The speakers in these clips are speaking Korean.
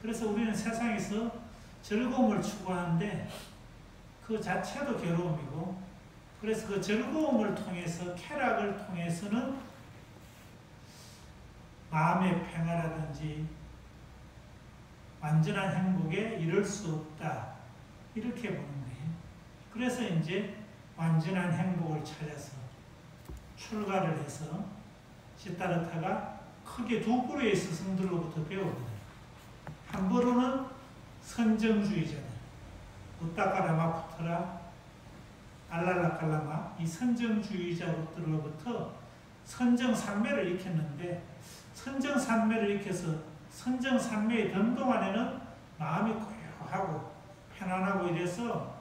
그래서 우리는 세상에서 즐거움을 추구하는데 그 자체도 괴로움이고, 그래서 그 즐거움을 통해서, 쾌락을 통해서는 마음의 평화라든지 완전한 행복에 이를 수 없다, 이렇게 보는 거예요. 그래서 이제 완전한 행복을 찾아서 출가를 해서 시다르타가 크게 두 부류의 스승들로부터 배우거든요. 한 부류는 선정주의자들, 우타카라마푸트라, 알랄라칼라마, 이 선정주의자들로부터 선정산매를 익혔는데, 선정산매를 익혀서 선정산매에 든 동안에는 마음이 고요하고 편안하고 이래서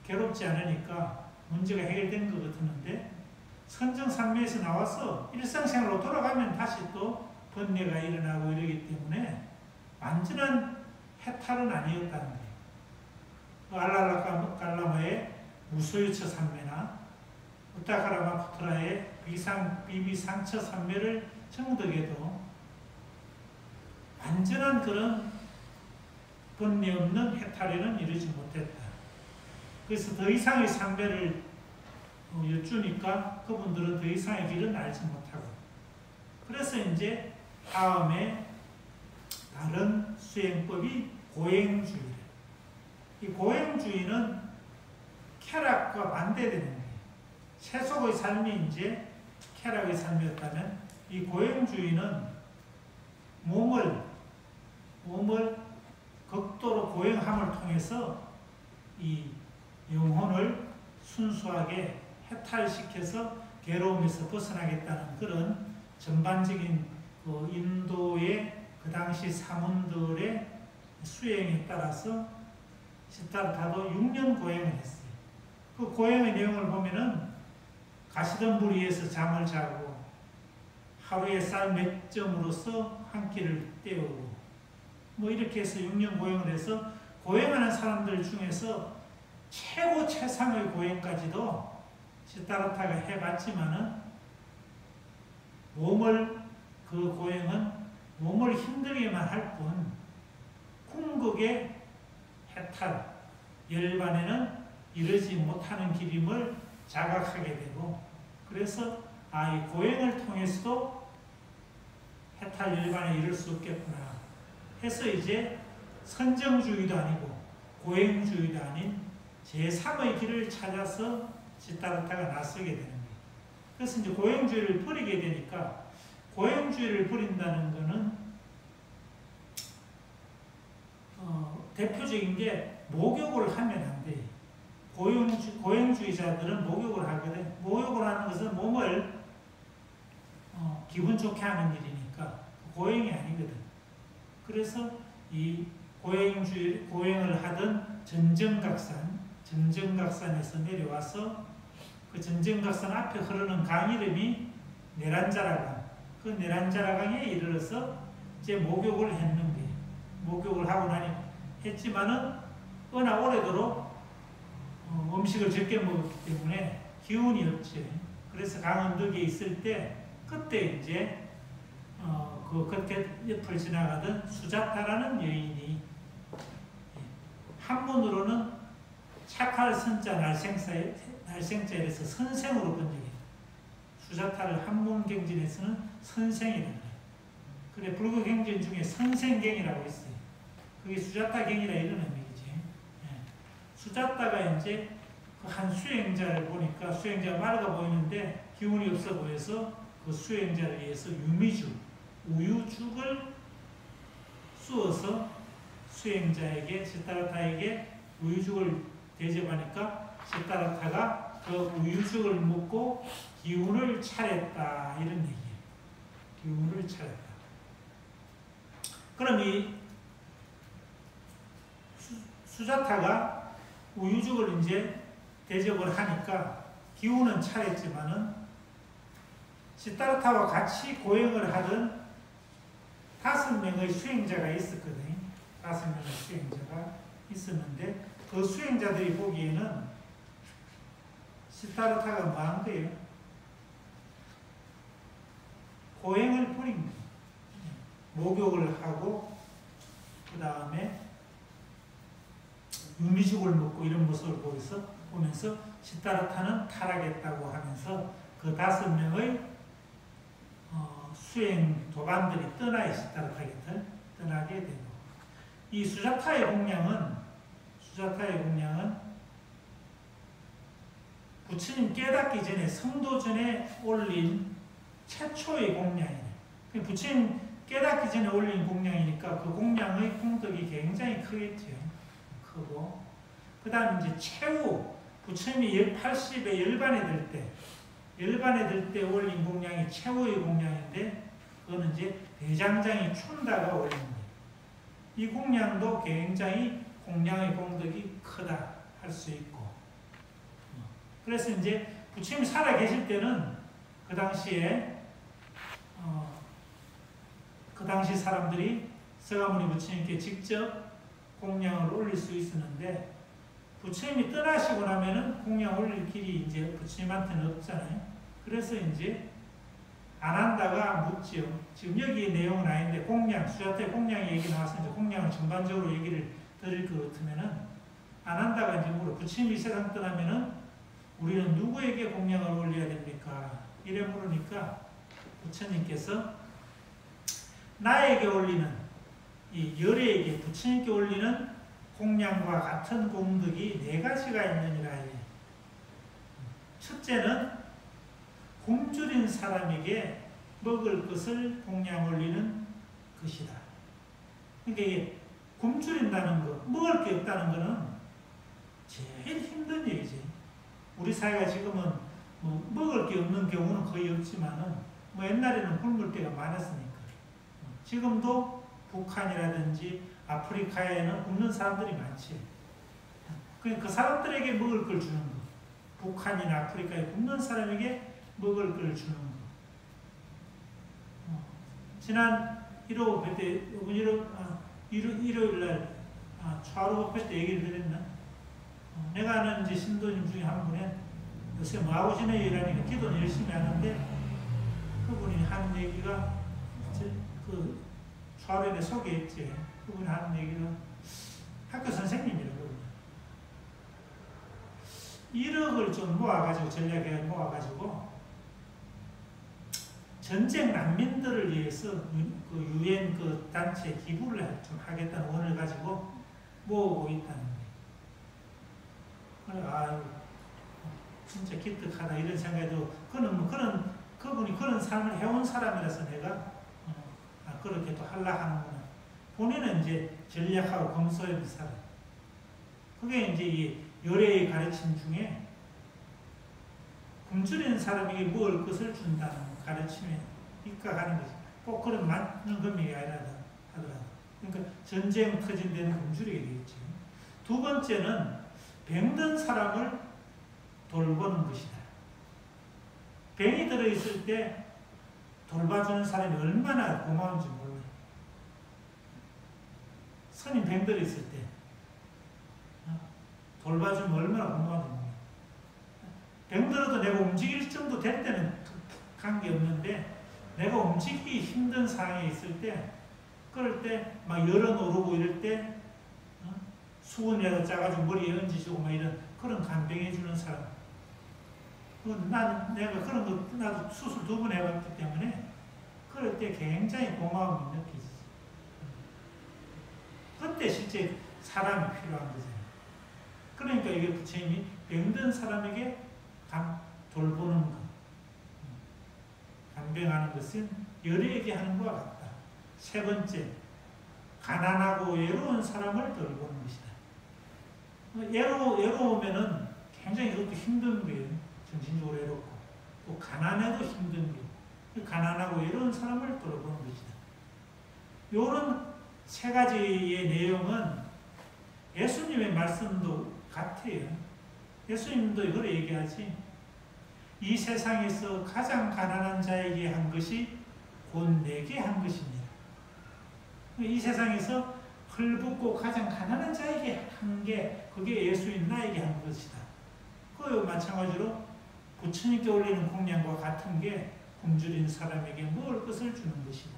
괴롭지 않으니까 문제가 해결된 것 같았는데, 선정산매에서 나와서 일상생활로 돌아가면 다시 또 번뇌가 일어나고 이러기 때문에 완전한 해탈은 아니었다는 거예요. 알랄라칼라마의 무소유처 산매나 우타카라마푸트라의 비비상처 산매를 정득해도 완전한 그런 번뇌 없는 해탈에는 이르지 못했다. 그래서 더 이상의 산매를 여쭈니까 그분들은 더 이상의 길은 알지 못하고, 그래서 이제 다음에 다른 수행법이 고행주의래. 이 고행주의는 쾌락과 반대되는 거예요. 세속의 삶이 이제 쾌락의 삶이었다면, 이 고행주의는 몸을 극도로 고행함을 통해서 이 영혼을 순수하게 해탈시켜서 괴로움에서 벗어나겠다는 그런 전반적인 그 인도의 그 당시 사문들의 수행에 따라서 시다르타도 6년 고행을 했어요. 그 고행의 내용을 보면은 가시덤불 위에서 잠을 자고 하루에 쌀 몇 점으로서 한 끼를 때우고 뭐 이렇게 해서 6년 고행을 해서, 고행하는 사람들 중에서 최고 최상의 고행까지도 시다르타가 해봤지만은 그 고행은 몸을 힘들게만 할 뿐 궁극의 해탈, 열반에는 이르지 못하는 길임을 자각하게 되고, 그래서 이 고행을 통해서도 해탈 열반에 이를 수 없겠구나 해서 이제 선정주의도 아니고 고행주의도 아닌 제3의 길을 찾아서 시다르타가 나서게 되는 거예요. 그래서 이제 고행주의를 버리게 되니까, 고행주의를 버린다는 것은 대표적인 게 목욕을 하면 안 돼요. 고행주의자들은 목욕을 하거든. 목욕을 하는 것은 몸을 기분 좋게 하는 일이니까 고행이 아니거든. 그래서 이 고행을 하던 전정각산에서 내려와서 그 전정각산 앞에 흐르는 강 이름이 네란자라강, 그 네란자라강에 이르러서 이제 목욕을 했는 거예요. 목욕을 하고 나니 했지만은 워낙 오래도록 음식을 적게 먹었기 때문에 기운이 없지. 그래서 강 언덕에 있을 때 그때 이제 그 겉에 옆을 지나가던 수자타라는 여인이 한문으로는 착할 선자 날생자에서 선생으로 번역해요. 수자타를 한문경전에서는 선생이라고 해요. 그래, 불교경전 중에 선생경이라고 있어요. 그게 수자타경이라 이런 의미지. 수자타가 이제 그 한 수행자를 보니까 수행자가 맑아 보이는데 기운이 없어 보여서 그 수행자를 위해서 우유죽을 쑤어서 수행자에게, 시다르타에게 우유죽을 대접하니까 시다르타가 그 우유죽을 먹고 기운을 차렸다, 이런 얘기예요. 기운을 차렸다. 그럼 이 수자타가 우유죽을 이제 대접을 하니까 기운은 차렸지만은 시다르타와 같이 고행을 하던 5명의 수행자가 있었거든요. 5명의 수행자가 있었는데 그 수행자들이 보기에는 시다르타가 뭐한 거예요? 고행을 버린 거예요. 목욕을 하고 그 다음에 유미죽을 먹고 이런 모습을 보면서 시다르타는 타락했다고 하면서 그 5명의 수행 도반들이 떠나야 시다르타 곁을 떠나게 되고, 이 수자타의 공양은 부처님 깨닫기 전에 성도전에 올린 최초의 공양이에요. 부처님 깨닫기 전에 올린 공양이니까 그 공양의功德이 굉장히 크겠죠. 크고, 그 다음 이제 최후 부처님이 80에 열반에 들 때 올린 공양이 최후의 공양인데, 그거는 이제 대장장이 춘다가 올린 거예요. 이 공양도 굉장히 공양의功德이 크다 할 수 있고, 그래서 이제 부처님이 살아 계실 때는 그 당시 사람들이 서가모니 부처님께 직접 공양을 올릴 수 있었는데, 부처님이 떠나시고 나면은 공양 올릴 길이 이제 부처님한테는 없잖아요. 그래서 이제 안 한다가 묻지요. 지금 여기 내용은 아닌데 수자타의 공양 얘기 나와서 이제 공양을 전반적으로 얘기를 드릴 것 같으면은 안 한다가 이제 물어. 부처님이 세상 떠나면은 우리는 누구에게 공양을 올려야 됩니까? 이래 물으니까 부처님께서 나에게 올리는, 이 열애에게 부처님께 올리는 공양과 같은功德이 4가지가 있느니라. 첫째는 굶주린 사람에게 먹을 것을 공양 올리는 것이다. 그러니까 이게 굶주린다는 거, 먹을 게 없다는 거는 제일 힘든 얘기지. 우리 사회가 지금은 뭐 먹을 게 없는 경우는 거의 없지만은 뭐 옛날에는 굶을 때가 많았으니까. 지금도 북한이라든지 아프리카에는 굶는 사람들이 많지. 그 사람들에게 먹을 걸 주는 거. 북한이나 아프리카에 굶는 사람에게 먹을 걸 주는 거. 지난 1호 회 때, 일요일 날 차로 회 때 얘기를 드렸나? 내가 아는 이제 신도님 중에 한 분에 요새 뭐 하고 지내요? 이러니까 기도는 열심히 하는데, 그분이 하는 얘기가 그 차로에 소개했지. 그분이 하는 얘기가 학교 선생님이라고. 1억을 좀 모아가지고, 전략에 모아가지고 전쟁 난민들을 위해서 그 유엔 그 단체 기부를 좀 하겠다는 원을 가지고 모으고 있다는 거예요. 그래, 아유, 진짜 기특하다 이런 생각이 들고, 그분이 그런 삶을 해온 사람이라서 내가 그렇게 또 하려고 하는구나. 본인은 이제 전략하고 검소의 사람. 그게 이제 이 열애의 가르침 중에 굶주리는 사람에게 먹을 것을 준다는 가르침에 입각하는 거지. 꼭 그런 맞는 금액이 아니라도 하더라도. 그러니까 전쟁 터진 데는 굶주리게 되겠지. 두 번째는 병든 사람을 돌보는 것이다. 병이 들어있을 때 돌봐주는 사람이 얼마나 고마운지 몰라요. 스님 병 들어있을 때 돌봐주면 얼마나 고마운지 몰라요. 병들어도 내가 움직일 정도 될 때는 관계없는데, 내가 움직이기 힘든 상황에 있을 때, 그럴 때 막 열어놓고 이럴 때 수건이라도 짜가지고 머리에 얹으시고 막 이런 그런 간병해주는 사람. 내가 그런 거 나도 수술 2번 해봤기 때문에 그럴 때 굉장히 고마움이 느끼지. 그때 실제 사람이 필요한 거잖아요. 그러니까 이게 부처님이 병든 사람에게 돌보는 것, 간병하는 것은 열애에게 하는 것과 같다. 세 번째, 가난하고 외로운 사람을 돌보는 것이다. 외로우면은 굉장히 그것도 힘든 거예요. 정신적으로 외롭고. 또 가난해도 힘든 거예요. 가난하고 외로운 사람을 돌보는 것이다. 요런 3가지의 내용은 예수님의 말씀도 같아요. 예수님도 이걸 얘기하지. 이 세상에서 가장 가난한 자에게 한 것이 곧 내게 한 것입니다. 이 세상에서 헐벗고 가장 가난한 자에게 한 게 그게 예수인 나에게 한 것이다. 그 마찬가지로 부처님께 올리는 공양과 같은 게 굶주린 사람에게 먹을 것을 주는 것이고,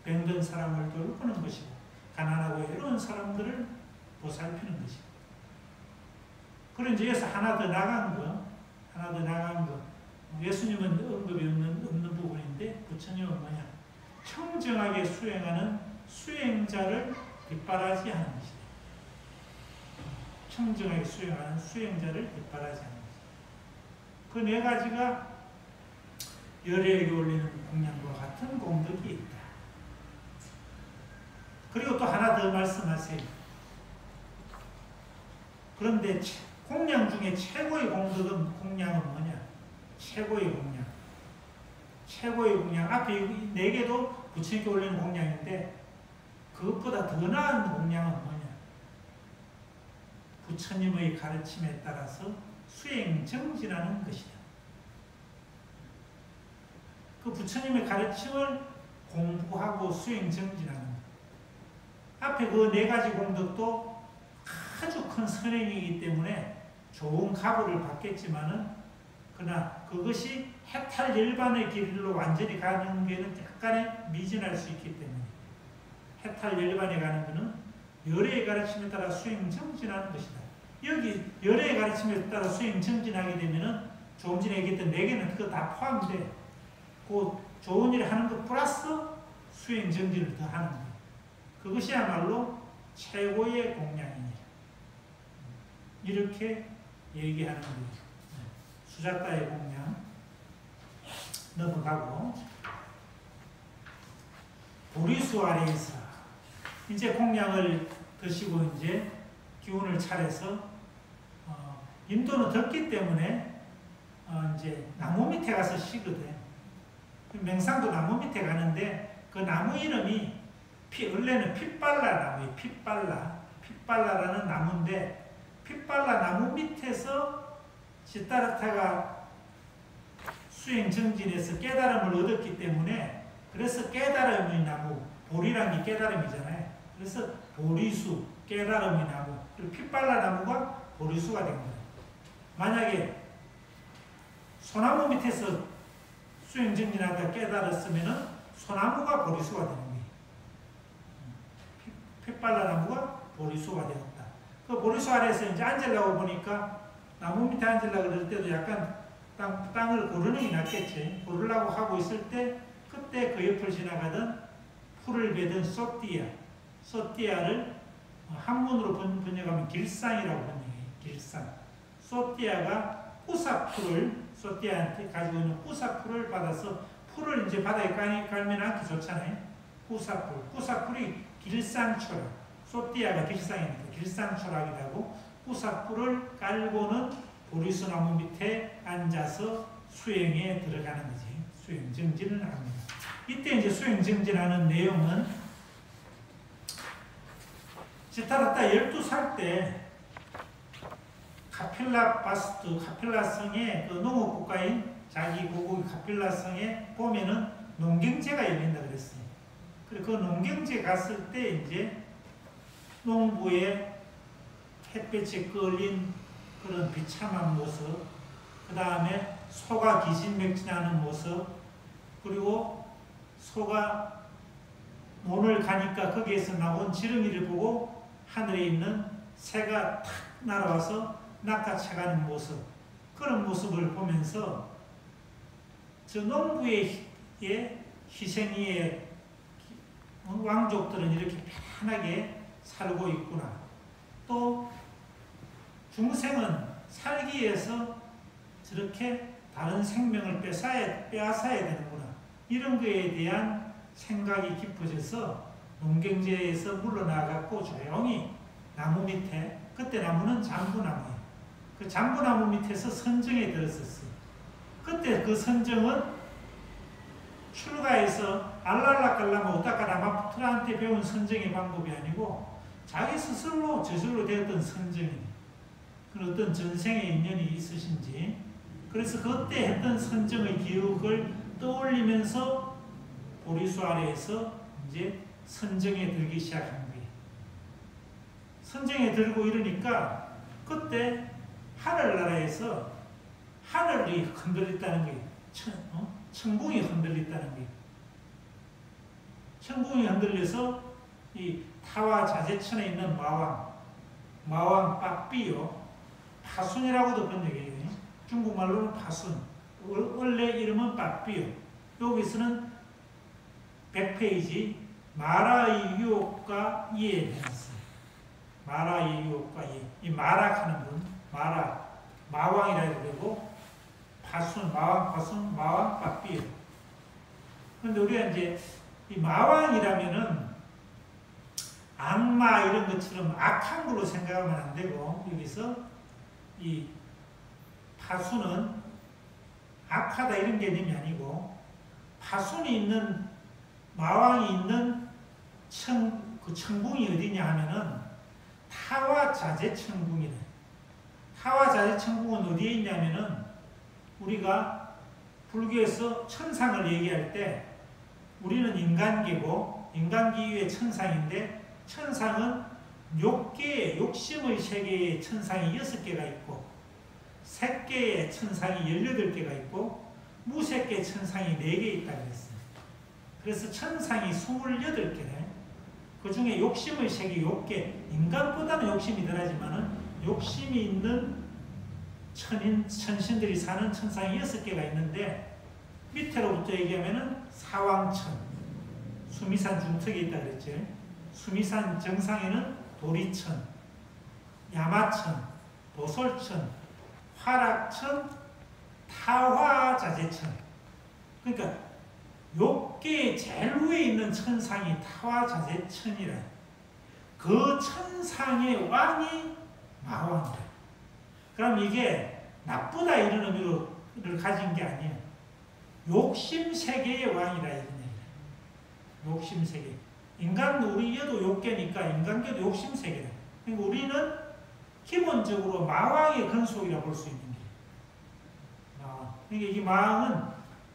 병든 사람을 돌보는 것이고, 가난하고 외로운 보살피는 것입니다. 그리고 이제 여기서 하나 더 나간 거, 예수님은 언급이 없는 부분인데 부처님은 뭐냐? 청정하게 수행하는 수행자를 뒷바라지 하는 것이다. 청정하게 수행하는 수행자를 뒷바라지 하는 것이다. 그 네 가지가 열애에게 올리는 공양과 같은 공덕이 있다. 그리고 또 하나 더 말씀하세요. 그런데 공양 중에 최고의 공양은 뭐냐? 최고의 공양. 최고의 공양. 앞에 네 개도 부처님께 올리는 공양인데 그것보다 더 나은 공양은 뭐냐? 부처님의 가르침에 따라서 수행정진하는 것이다. 그 부처님의 가르침을 공부하고 수행정진하는 것. 앞에 그 네 가지 공덕도 아주 큰 선행이기 때문에 좋은 가보를 받겠지만은 그러나 그것이 해탈열반의 길로 완전히 가는 게는 약간의 미진할 수 있기 때문에 해탈열반에 가는 것은 열애의 가르침에 따라 수행정진하는 것이다. 여기 열애의 가르침에 따라 수행정진하게 되면은 조금 전에 얘기했던 네 개는 그거 다 포함돼. 그 좋은 일을 하는 것 플러스 수행정진을 더 하는 거예요. 그것이야말로 최고의 공양이니라. 이렇게 얘기하는 거예요. 수작다의 공양 넘어가고 보리수 아래에서 이제 공양을 드시고 이제 기운을 차려서 인도는 덥기 때문에 이제 나무 밑에 가서 쉬거든. 맹상도 나무 밑에 가는데 그 나무 이름이 원래는 핏발라 나무예요. 핏발라라는 나무인데 핏발라 나무 밑에서 시타르타가 수행정진에서 깨달음을 얻었기 때문에 그래서 깨달음의 나무, 보리란 게 깨달음이잖아요. 그래서 보리수, 깨달음의 나무, 그리고 핏발라 나무가 보리수가 된 거예요. 만약에 소나무 밑에서 수행정진하다 깨달았으면 소나무가 보리수가 되는 거예요. 핏발라 나무가 보리수가 되었다. 그 보리수 아래에서 이제 앉으려고 보니까 나무 밑에 앉으려고 그럴 때도 약간 땅을 고르는 게 낫겠지. 고르려고 하고 있을 때 그때 그 옆을 지나가던 풀을 베던 소띠아를 한문으로 번역하면 길상이라고 번역해요. 길상. 소띠아가 소띠아한테 가지고 있는 꾸사풀을 받아서 풀을 이제 바다에 깔면 않기 좋잖아요. 꾸사풀이 길상초라. 소띠아가 길상이니까 길상초라기도 하고 꾸사풀을 깔고는 보리수나무 밑에 앉아서 수행에 들어가는 거지. 수행정진을 합니다. 이때 이제 수행정진하는 내용은 시타르타 12살 때 카필라 성의 그 농업국가인 자기 고국의 카필라 성에 보면은 농경제가 열린다 그랬어요. 그리고 그 농경제 갔을 때 이제 농부의 햇볕에 끌린 그런 비참한 모습, 그 다음에 소가 기진맥진하는 모습, 그리고 소가 논을 가니까 거기에서 나온 지렁이를 보고 하늘에 있는 새가 탁 날아와서 낚아채가는 모습, 그런 모습을 보면서 저 농부의 희생의 왕족들은 이렇게 편하게 살고 있구나. 또 중생은 살기 위해서 저렇게 다른 생명을 빼앗아야 되는구나. 이런 거에 대한 생각이 깊어져서 농경제에서 물러나갖고 조용히 나무 밑에, 그때 나무는 잠부나무예요. 그 잠부나무 밑에서 선정에 들었었어요. 그때 그 선정은 출가해서 알랄라깔라마 오타카라마푸트라한테 배운 선정의 방법이 아니고 자기 스스로 저절로 되었던 선정이에요. 그런 어떤 전생의 인연이 있으신지, 그래서 그때 했던 선정의 기억을 떠올리면서 보리수 아래에서 이제 선정에 들기 시작한 거예요. 선정에 들고 이러니까 그때 하늘나라에서 하늘이 흔들렸다는 게, 천궁이 흔들렸다는 게, 천궁이 흔들려서 이 타와 자제천에 있는 마왕, 마왕 빠삐요. 파순이라고도 번역해요. 중국말로는 파순. 원래 이름은 빠삐요. 여기서는 100페이지 마라의 유혹과 이해에 해놨어요. 마라의 유혹과 이해. 이 마락하는 분, 마왕이라 해도 되고, 파순, 마왕 파순, 마왕 빠삐요. 그런데 우리가 이제 이 마왕이라면은 악마 이런 것처럼 악한 걸로 생각하면 안 되고, 여기서 이 파수는 악하다 이런 개념이 아니고, 파순이 있는, 마왕이 있는 그 천궁이 어디냐 하면은 타화자재천궁이래. 타화자재천궁은 어디에 있냐면은 우리가 불교에서 천상을 얘기할 때 우리는 인간계고, 인간계 이외에 천상인데, 천상은 욕계의, 욕심의 세계의 천상이 6개가 있고, 색계의 천상이 18개가 있고, 무색계의 천상이 4개 있다고 했어요. 그래서 천상이 28개네. 그 중에 욕심의 세계, 욕계, 인간보다는 욕심이 덜하지만은 욕심이 있는 천신들이 사는 천상이 6개가 있는데, 밑으로부터 얘기하면은 사왕천, 수미산 중턱에 있다 그랬죠. 수미산 정상에는 도리천, 야마천, 도솔천, 화락천, 타화자재천. 그러니까 욕계의 제일 위에 있는 천상이 타화자재천이라. 그 천상의 왕이 마왕이다. 그럼 이게 나쁘다 이런 의미를 가진 게 아니에요. 욕심세계의 왕이라 이런 얘기다. 욕심세계. 우리도 욕계니까 인간계도 욕심세계다. 그러니까 우리는 기본적으로 마왕의 근속이라 볼 수 있는 게. 그러니까 이 마왕은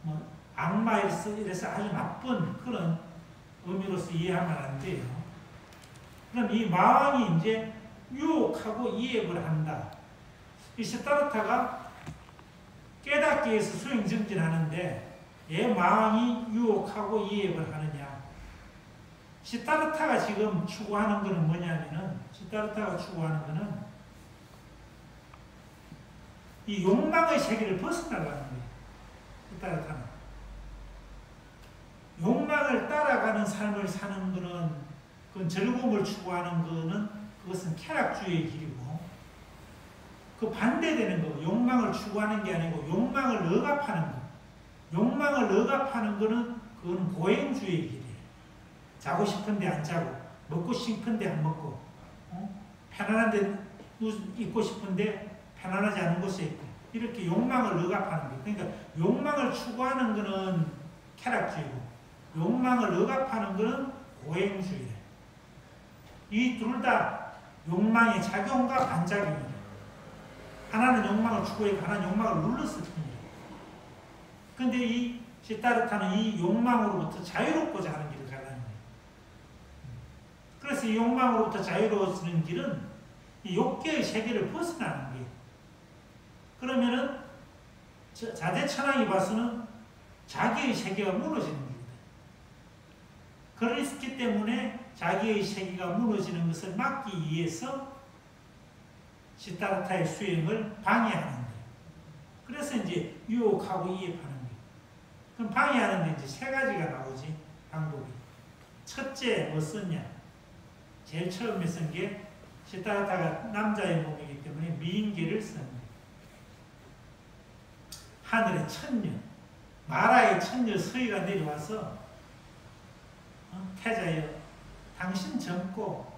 뭐 악마이래서 아주 나쁜 그런 의미로서 이해하면 안 돼요. 그럼 이 마왕이 이제 유혹하고 이해를 한다. 이 시타르타가 깨닫기 위해서 수행정진하는데 왜 마왕이 유혹하고 이해를 하느냐. 시타르타가 지금 추구하는 것은 뭐냐면은, 시타르타가 추구하는 것은 이 욕망의 세계를 벗어나가는 거예요. 시타르타는. 욕망을 따라가는 삶을 사는 것은, 그건 즐거움을 추구하는 것은, 그것은 쾌락주의의 길이고, 그 반대되는 거, 욕망을 추구하는 게 아니고 욕망을 억압하는 거. 욕망을 억압하는 거는 그건 고행주의의 길이에요. 자고 싶은데 안 자고, 먹고 싶은데 안 먹고, 편안한데 있고 싶은데 편안하지 않은 곳에 있고, 이렇게 욕망을 억압하는 거. 그러니까 욕망을 추구하는 거는 쾌락주의고, 욕망을 억압하는 거는 고행주의예요. 이 둘 다 욕망의 작용과 반작용이에요. 하나는 욕망을 추구하고 하나는 욕망을 눌렀을 뿐이에요. 근데 이 시타르타는 이 욕망으로부터 자유롭고자 하는 길을 가라는 거예요. 그래서 이 욕망으로부터 자유로워지는 길은 이 욕계의 세계를 벗어나는 거예요. 그러면은 자재천왕이 봐서는 자기의 세계가 무너지는 겁니다. 그렇기 때문에 자기의 세계가 무너지는 것을 막기 위해서 시타르타의 수행을 방해하는 거예요. 그래서 이제 유혹하고 이입하는 거예요. 그럼 방해하는데 이제 3가지가 나오지, 방법이. 첫째, 뭐 썼냐? 제일 처음에 쓴 게 시타르타가 남자의 몸이기 때문에 미인계를 쓴 거예요. 하늘의 천녀, 마라의 천녀 서희가 내려와서 태자여, 당신 젊고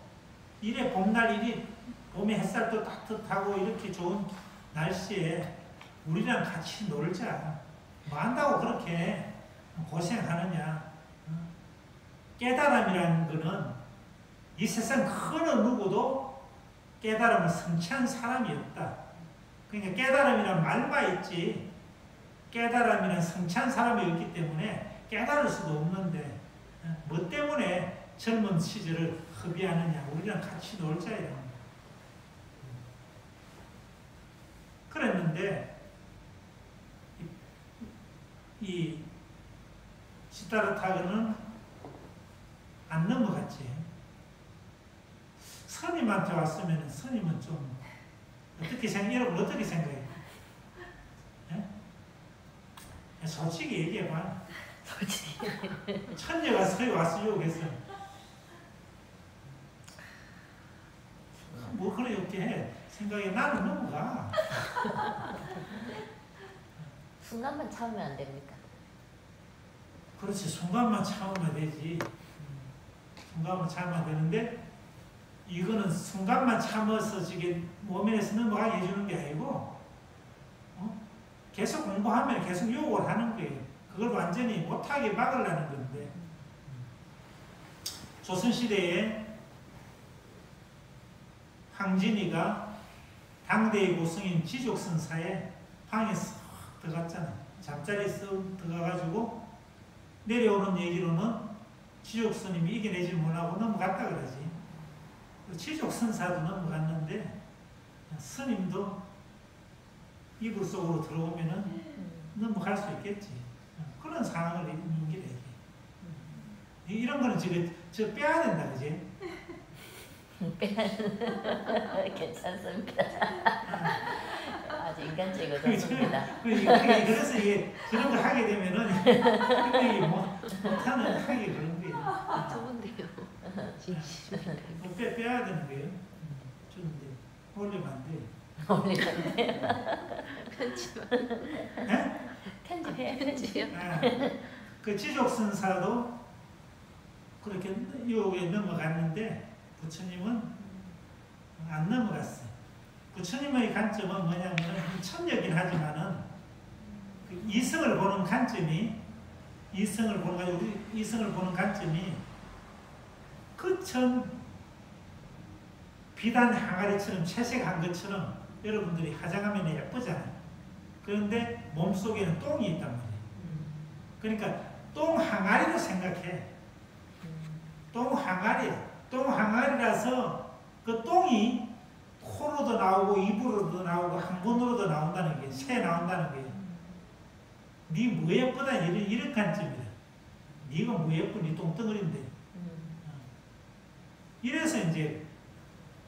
이래 봄날 이리 봄에 햇살도 따뜻하고 이렇게 좋은 날씨에 우리랑 같이 놀자. 뭐 한다고 그렇게 고생하느냐. 깨달음이라는 거는 이 세상 그 어느 누구도 깨달음을 성취한 사람이 없다. 그러니까 깨달음이란 말만 있지 깨달음이란 성취한 사람이 없기 때문에 깨달을 수도 없는데, 뭐 때문에 젊은 시절을 허비하느냐. 우리랑 같이 놀자 이런 거예요. 그랬는데 이 시타르타는 안 넘어갔지. 스님한테 왔으면 스님은 좀 어떻게 여러분 어떻게 생각해요? 예? 솔직히 얘기해봐. 솔직히. 천녀가 서에 와서 욕했어. 뭐 그렇게 해. 생각에 나는 넘어가. 순간만 참으면 안 됩니까? 그렇지. 순간만 참으면 되지. 순간만 참으면 되는데 이거는 순간만 참아서 지금 모면에서 넘어가게 해주는 게 아니고 계속 공부하면 계속 욕을 하는 거예요. 그걸 완전히 못하게 막으려는 건데 조선시대에 황진이가 당대의 고승인 지족선사의 방에 쏙 들어갔잖아. 잠자리에 쏙 들어가가지고 내려오는 얘기로는 지족스님이 이겨내지 못하고 넘어갔다 그러지. 지족선사도 넘어갔는데 스님도 이불 속으로 들어오면은 넘어갈 수 있겠지. 그런 상황을 인기래. 이런 거는 지금 저 빼야 된다, 그지? 괜찮습니다. 아주 인간적이고 좋습니다. 그래서 이게 그런 거 하게 되면은 이게 못하는 하게 그런 거예요. 좋은데요. 빼야 되는 거예요. 좋은데 올리면 안 돼. 올리면 안 돼요. 편집해야 편집이요. 그 지족선사도 그렇게 유혹에 넘어갔는데 부처님은 안 넘어갔어요. 부처님의 관점은 뭐냐면 천녀긴 하지만은 그 이성을 보는 관점이 이성을 보는 관점이 그천 비단 항아리처럼 채색한 것처럼 여러분들이 화장하면 예쁘잖아요. 그런데 몸속에는 똥이 있단 말이에요. 그러니까 똥 항아리로 생각해. 똥 항아리야. 똥 항아리라서 그 똥이 코로도 나오고 입으로도 나오고 항문으로도 나온다는 게 새 나온다는 게 네 뭐 예쁘다 이런 관점이다. 네가 뭐 예쁜 네 똥덩어리인데 이래서 이제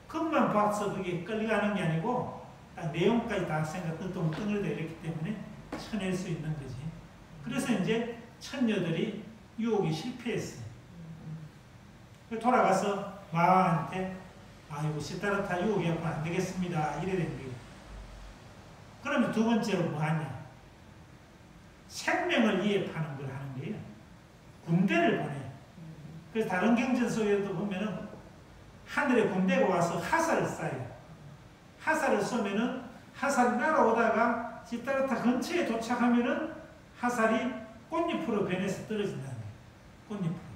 금만 봐서 그게 끌려가는 게 아니고 딱 내용까지 다 생각해 똥덩어리다 이렇기 때문에 쳐낼 수 있는 거지. 그래서 이제 천녀들이 유혹이 실패했어요. 돌아가서 마왕한테 아이고 시타르타 유혹이었고 안 되겠습니다. 이래 된 거예요. 그러면 두 번째로 뭐 하냐? 생명을 위해 파는 걸 하는 거예요. 군대를 보내. 그래서 다른 경전 속에도 보면은 하늘에 군대가 와서 하살을 쏴요. 하살을 쏘면은 하살이 날아오다가 시타르타 근처에 도착하면은 하살이 꽃잎으로 변해서 떨어진다는 거예요. 꽃잎으로.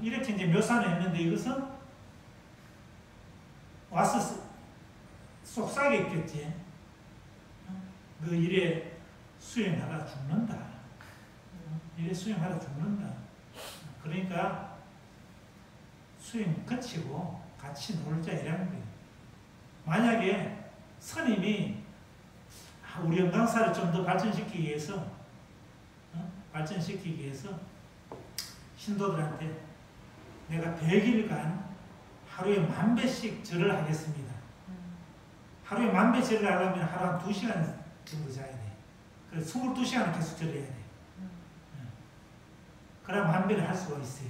이렇게 이제 묘사는 했는데 이것은 와서 속삭였겠지. 너 이래 수행하다 죽는다. 이래 수행하다 죽는다. 그러니까 수행 그치고 같이 놀자 이라는 거예요. 만약에 스님이 우리 영광사를 좀 더 발전시키기 위해서 신도들한테 내가 100일간 하루에 10,000배씩 절을 하겠습니다. 하루에 10,000배 절을 하려면 하루 한 2시간 정도 자야 돼. 그래서 22시간을 계속 절해야 돼. 그럼 10,000배를 할 수가 있어요.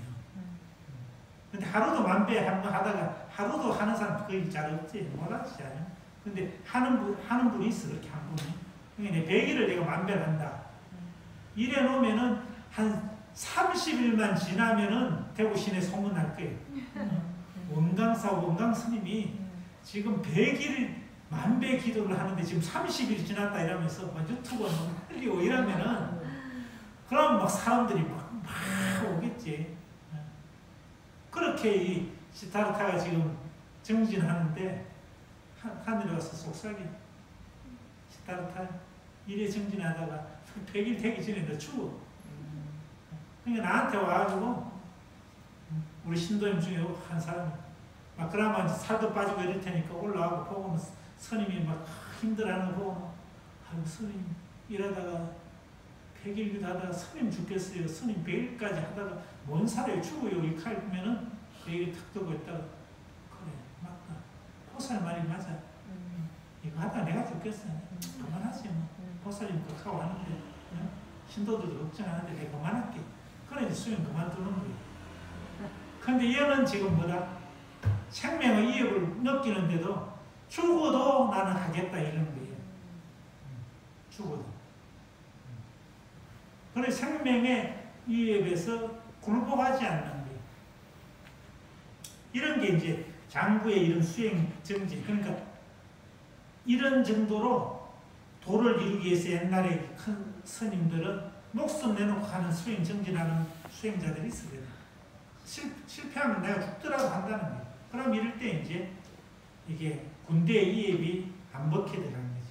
근데 하루도 10,000배 한번 하다가 하루도 하는 사람 거의 잘 없지. 못하지 않아요. 근데 하는 분이 있어. 그렇게 한 분이. 그러니까 100일을 내가 10,000배를 한다. 이래 놓으면은 한 30일만 지나면은 대구 시내 소문날 거예요. 원강 스님이 지금 100일 10,000배 기도를 하는데 지금 30일 지났다 이러면서 막 유튜브에 흘리고 이러면은 그럼 막 사람들이 막 오겠지. 그렇게 이 시타르타가 지금 정진하는데 하늘에 와서 속삭여. 시타르타 이래 정진하다가 100일 되기 전에 너 죽어. 그러니까 나한테 와가지고 우리 신도님 중에 한 사람이 막 그러면 살도 빠지고 이럴 테니까 올라가고 보고는 스님이 막 힘들어하는 거 보고 아유 스님 이러다가 100일 하다가 스님 죽겠어요. 스님 100일까지 하다가 뭔 살에 죽어요. 이 칼 보면은 100일 탁 두고 있다가 그래 막 보살 말이 맞아. 이거 하다 내가 죽겠어. 그만하지 뭐. 보살님 극하고 하는데 신도들도 걱정하는데 내가 그만할게. 그래 이제 수행 그만두는 거예요. 근데 얘는 지금 뭐다? 생명의 이익을 느끼는데도 죽어도 나는 하겠다 이런 거예요. 죽어도. 그래 생명의 이익에서 굴복하지 않는 거예요. 이런 게 이제 장구의 이런 수행 정지. 그러니까 이런 정도로 도를 이루기 위해서 옛날에 큰 스님들은 목숨 내놓고 하는 수행 정진하는 수행자들이 있어요. 실패하면 내가 죽더라도 한다는 거예요. 그럼 이럴 때 이제 이게 군대의 이입이 안 먹게 되는 거지.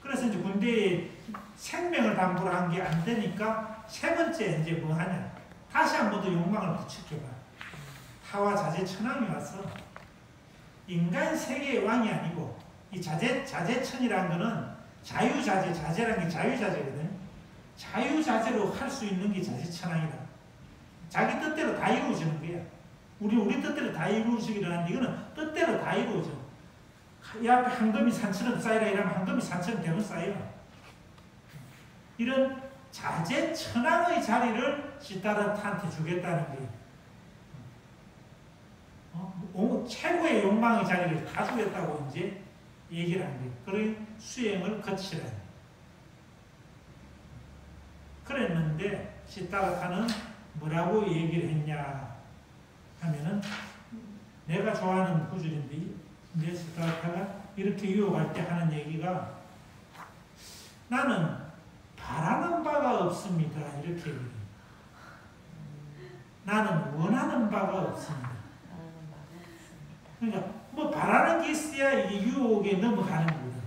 그래서 이제 군대에 생명을 담보로 한 게 안 되니까 세 번째 이제 뭐 하냐. 다시 한 번 더 욕망을 부추겨봐. 타와 자재 천왕이 와서 인간 세계의 왕이 아니고 이 자재천이라는 거는 자유자재, 자재라는 게 자유자재거든. 자유자재로 할 수 있는 게 자재천왕이다. 자기 뜻대로 다 이루어지는 거야. 우리 뜻대로 다 이루어지기를 하는데 이거는 뜻대로 다 이루어져. 이 앞에 한금이 산처럼 쌓이라 이러면 한금이 산처럼 대면 쌓여. 이런 자재천왕의 자리를 시다르타한테 주겠다는 거예요. 최고의 욕망의 자리를 다 주겠다고 이제 얘기를 한 거예요. 그런 수행을 거치라. 그랬는데 시다르타는 뭐라고 얘기를 했냐 하면은 내가 좋아하는 구절인데 이제 시다르타가 이렇게 유혹할 때 하는 얘기가 나는 바라는 바가 없습니다. 이렇게 얘기해요. 나는 원하는 바가 없습니다. 그러니까 뭐 바라는 게 있어야 이게 유혹에 넘어가는 거다.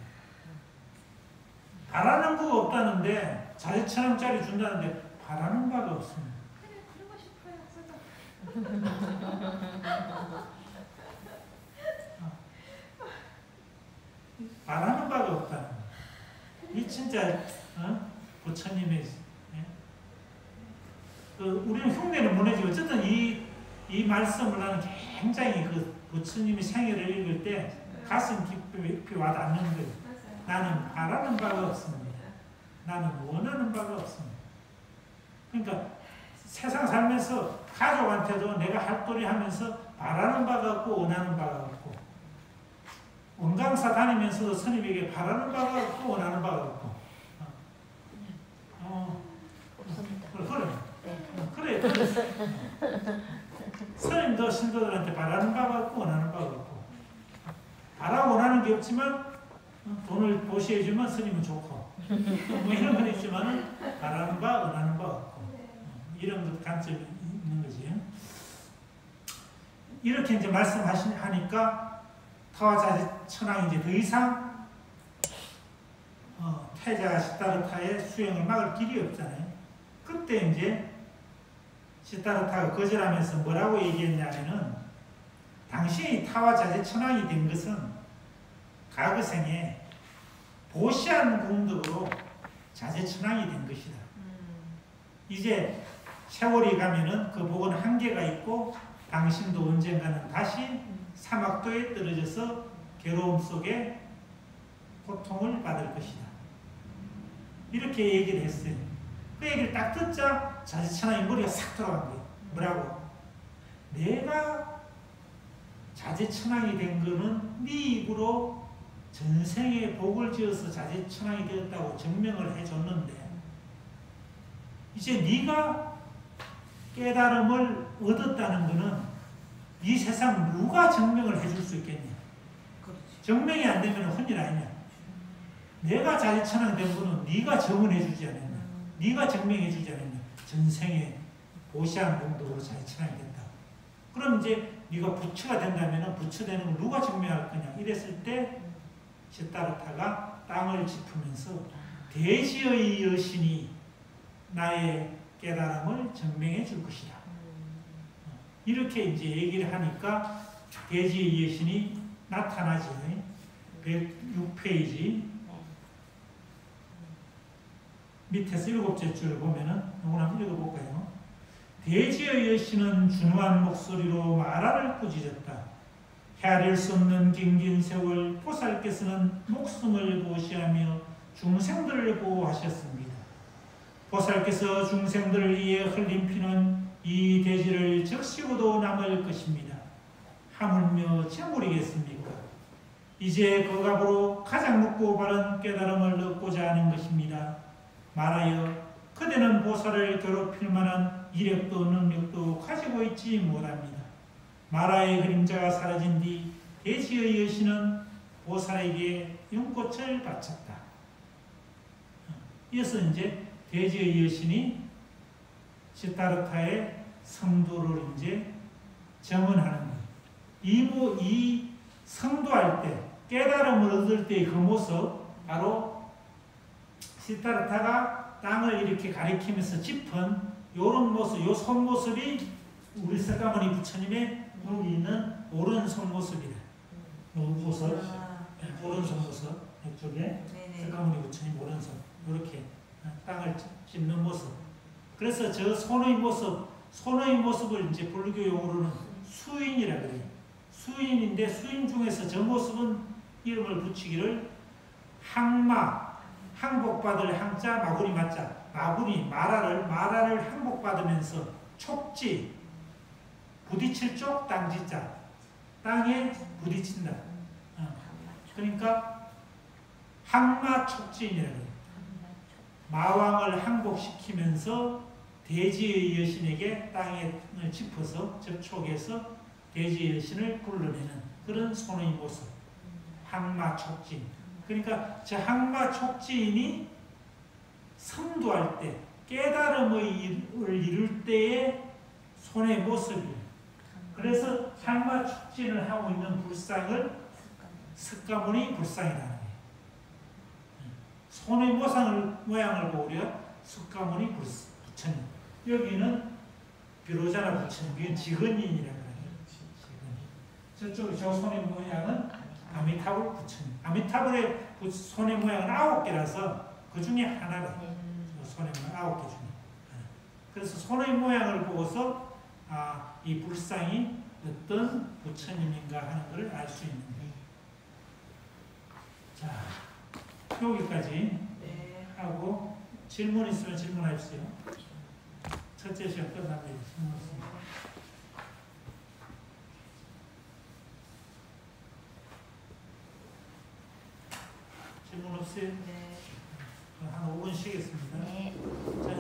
바라는 거가 없다는데 자재천왕짜리 준다는데 바라는 바가 없습니다. 그래 그러고 싶어요. 바라는 바가 없다는 거야. 이 진짜 부처님의 우리는 흉내는 못 내지 어쨌든 이 말씀을 나는 굉장히 부처님의 생애를 읽을 때 가슴 깊이 와닿는 거예요. 나는 바라는 바가 없습니다. 나는 원하는 바가 없습니다. 그러니까 세상 살면서 가족한테도 내가 할도리 하면서 바라는 바가 없고 원하는 바가 없고 원강사 다니면서도 스님에게 바라는 바가 없고 원하는 바가 없고 없습니다. 그래. 스님도 신도들한테 바라는 바가 없고 원하는 바가 없고 바라고 원하는 게 없지만 돈을 보시해주면 스님은 좋고 뭐 이런 건 있지만 바라는 바 원하는 바 없고 이런 것 관점이 있는 거지. 이렇게 이제 말씀하니까 타와 자재천왕이 이제 더 이상 태자 시다르타의 수행을 막을 길이 없잖아요. 그때 이제 시다르타가 거절하면서 뭐라고 얘기했냐면은 당신이 타와 자재천왕이 된 것은 과거생에 보시한 공덕으로 자재천왕이 된 것이다. 이제 세월이 가면은 그 복은 한계가 있고 당신도 언젠가는 다시 사막도에 떨어져서 괴로움 속에 고통을 받을 것이다. 이렇게 얘기를 했어요. 그 얘기를 딱 듣자 자재천왕이 머리가 싹 돌아간 거예요. 뭐라고? 내가 자재천왕이 된 거는 네 입으로 전생에 복을 지어서 자재천왕이 되었다고 증명을 해줬는데 이제 네가 깨달음을 얻었다는 거는 이 세상 누가 증명을 해줄 수 있겠냐? 증명이 안 되면 혼일 아니냐? 내가 자재천왕 된 거는 네가 증언해주지 않았냐? 네가 증명해주지 않았냐? 전생에 보시한 공덕으로 자재천왕이 된다. 그럼 이제 네가 부처가 된다면 부처되는 걸 누가 증명할 거냐? 이랬을 때 시다르타가 땅을 짚으면서 대지의 여신이 나의 깨달음을 증명해 줄 것이다. 이렇게 이제 얘기를 하니까 대지의 여신이 나타나지. 106페이지 밑에서 7째 줄 보면은 이걸 한번 읽어볼까요? 대지의 여신은 준후한 목소리로 마라를 꾸짖었다. 헤아릴 수 없는 긴긴 세월 보살께서는 목숨을 보호하며 중생들을 보호하셨습니다. 보살께서 중생들을 위해 흘린 피는 이 대지를 적시고도 남을 것입니다. 하물며 재물이겠습니까? 이제 그 값으로 가장 높고 바른 깨달음을 얻고자 하는 것입니다. 말하여 그대는 보살을 괴롭힐 만한 이력도 능력도 가지고 있지 못합니다. 마라의 그림자가 사라진 뒤 대지의 여신은 보살에게 연꽃을 바쳤다. 이어서 이제 대지의 여신이 시타르타의 성도를 이제 정언하는 거예요. 이 성도할 때, 깨달음을 얻을 때의 그 모습, 바로 시타르타가 땅을 이렇게 가리키면서 짚은 이런 모습, 이 손모습이 우리 석가모니 부처님의 여기 있는 오른손 모습이다. 모습, 오른손 모습, 이쪽에 석가모니 부처님 오른손, 이렇게 땅을 짚는 모습. 그래서 저 손의 모습을 이제 불교 용어로는 수인이라 그래요. 수인인데 수인 중에서 저 모습은 이름을 붙이기를 항마, 항복받을 항자, 마구리 맞자, 마라를 항복받으면서 촉지, 부딪힐 쪽 땅지자, 땅에 부딪힌다. 그러니까 항마 촉지인이라고 해요. 마왕을 항복시키면서 대지의 여신에게 땅을 짚어서 접촉해서 대지의 여신을 불러내는 그런 손의 모습, 항마 촉지인. 그러니까 저 항마 촉지인이 성도할 때, 깨달음을 이룰 때의 손의 모습이에요. 그래서 항마 촉진을 하고 있는 불상을 석가모니 불상이라는 거예요. 손의 모양을 보고 우리가 석가모니 부처님. 여기는 비로자나 부처님, 이건 지근인이라고 해요. 저쪽 저 손의 모양은 아미타불 부처님. 아미타불의 손의 모양은 9개라서 그 중에 하나가 손의 모양 9개 중에 하나. 그래서 손의 모양을 보고서 이 불상이 어떤 부처님인가 하는 것을 알 수 있는 거예요. 자, 여기까지 하고 질문 있으면 질문하십시오. 첫째 시간 끝납니다. 질문 없습니다. 질문 없어요? 한 5분 쉬겠습니다. 네. 자,